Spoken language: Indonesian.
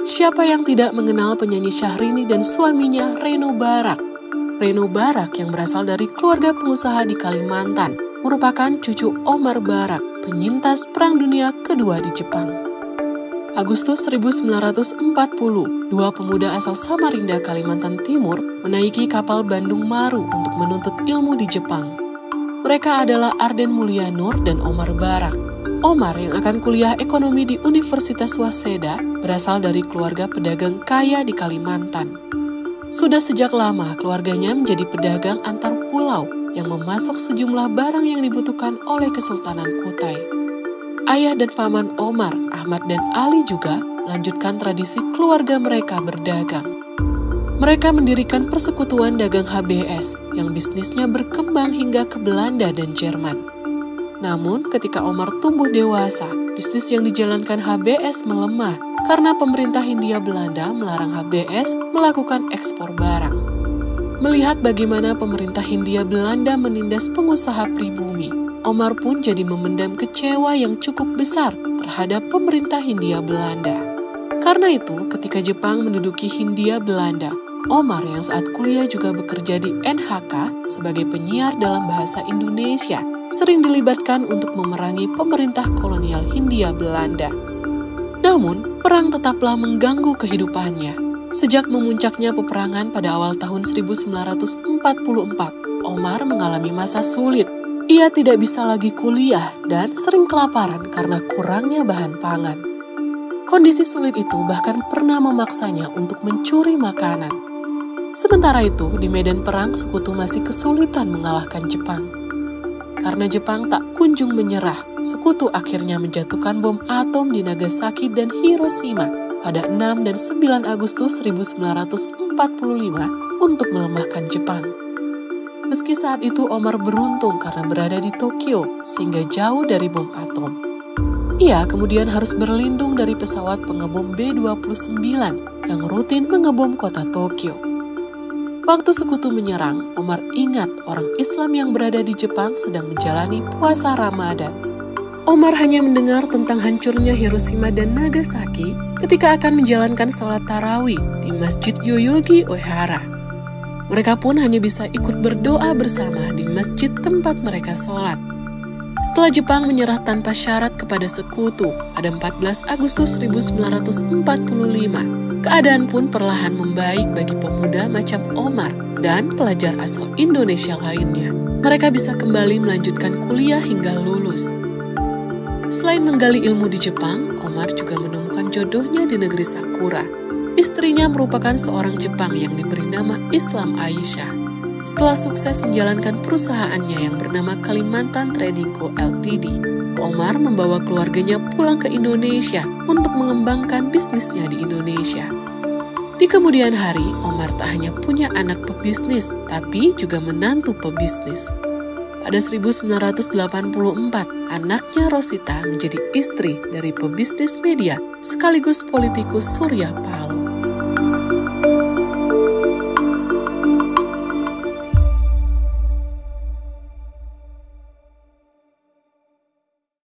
Siapa yang tidak mengenal penyanyi Syahrini dan suaminya Reno Barak? Reno Barak yang berasal dari keluarga pengusaha di Kalimantan, merupakan cucu Omar Barak, penyintas Perang Dunia Kedua di Jepang. Agustus 1940, dua pemuda asal Samarinda, Kalimantan Timur, menaiki kapal Bandung Maru untuk menuntut ilmu di Jepang. Mereka adalah Arden Mulyanur dan Omar Barak. Omar yang akan kuliah ekonomi di Universitas Waseda berasal dari keluarga pedagang kaya di Kalimantan. Sudah sejak lama keluarganya menjadi pedagang antar pulau yang memasok sejumlah barang yang dibutuhkan oleh Kesultanan Kutai. Ayah dan paman Omar, Ahmad dan Ali juga melanjutkan tradisi keluarga mereka berdagang. Mereka mendirikan persekutuan dagang HBS yang bisnisnya berkembang hingga ke Belanda dan Jerman. Namun, ketika Omar tumbuh dewasa, bisnis yang dijalankan HBS melemah karena pemerintah Hindia Belanda melarang HBS melakukan ekspor barang. Melihat bagaimana pemerintah Hindia Belanda menindas pengusaha pribumi, Omar pun jadi memendam kecewa yang cukup besar terhadap pemerintah Hindia Belanda. Karena itu, ketika Jepang menduduki Hindia Belanda, Omar yang saat kuliah juga bekerja di NHK sebagai penyiar dalam bahasa Indonesia, sering dilibatkan untuk memerangi pemerintah kolonial Hindia Belanda. Namun, perang tetaplah mengganggu kehidupannya. Sejak memuncaknya peperangan pada awal tahun 1944, Omar mengalami masa sulit. Ia tidak bisa lagi kuliah dan sering kelaparan karena kurangnya bahan pangan. Kondisi sulit itu bahkan pernah memaksanya untuk mencuri makanan. Sementara itu, di medan perang, sekutu masih kesulitan mengalahkan Jepang. Karena Jepang tak kunjung menyerah, sekutu akhirnya menjatuhkan bom atom di Nagasaki dan Hiroshima pada 6 dan 9 Agustus 1945 untuk melemahkan Jepang. Meski saat itu Omar beruntung karena berada di Tokyo sehingga jauh dari bom atom. Ia kemudian harus berlindung dari pesawat pengebom B-29 yang rutin mengebom kota Tokyo. Waktu sekutu menyerang, Omar ingat orang Islam yang berada di Jepang sedang menjalani puasa Ramadan. Omar hanya mendengar tentang hancurnya Hiroshima dan Nagasaki ketika akan menjalankan sholat tarawih di Masjid Yoyogi Uehara. Mereka pun hanya bisa ikut berdoa bersama di masjid tempat mereka sholat. Setelah Jepang menyerah tanpa syarat kepada sekutu pada 14 Agustus 1945, keadaan pun perlahan membaik bagi pemuda macam Omar dan pelajar asal Indonesia lainnya. Mereka bisa kembali melanjutkan kuliah hingga lulus. Selain menggali ilmu di Jepang, Omar juga menemukan jodohnya di negeri Sakura. Istrinya merupakan seorang Jepang yang diberi nama Islam Aisyah. Setelah sukses menjalankan perusahaannya yang bernama Kalimantan Trading Co. Ltd., Omar membawa keluarganya pulang ke Indonesia untuk mengembangkan bisnisnya di Indonesia. Di kemudian hari, Omar tak hanya punya anak pebisnis, tapi juga menantu pebisnis. Pada 1984, anaknya Rosita menjadi istri dari pebisnis media sekaligus politikus Surya Paloh.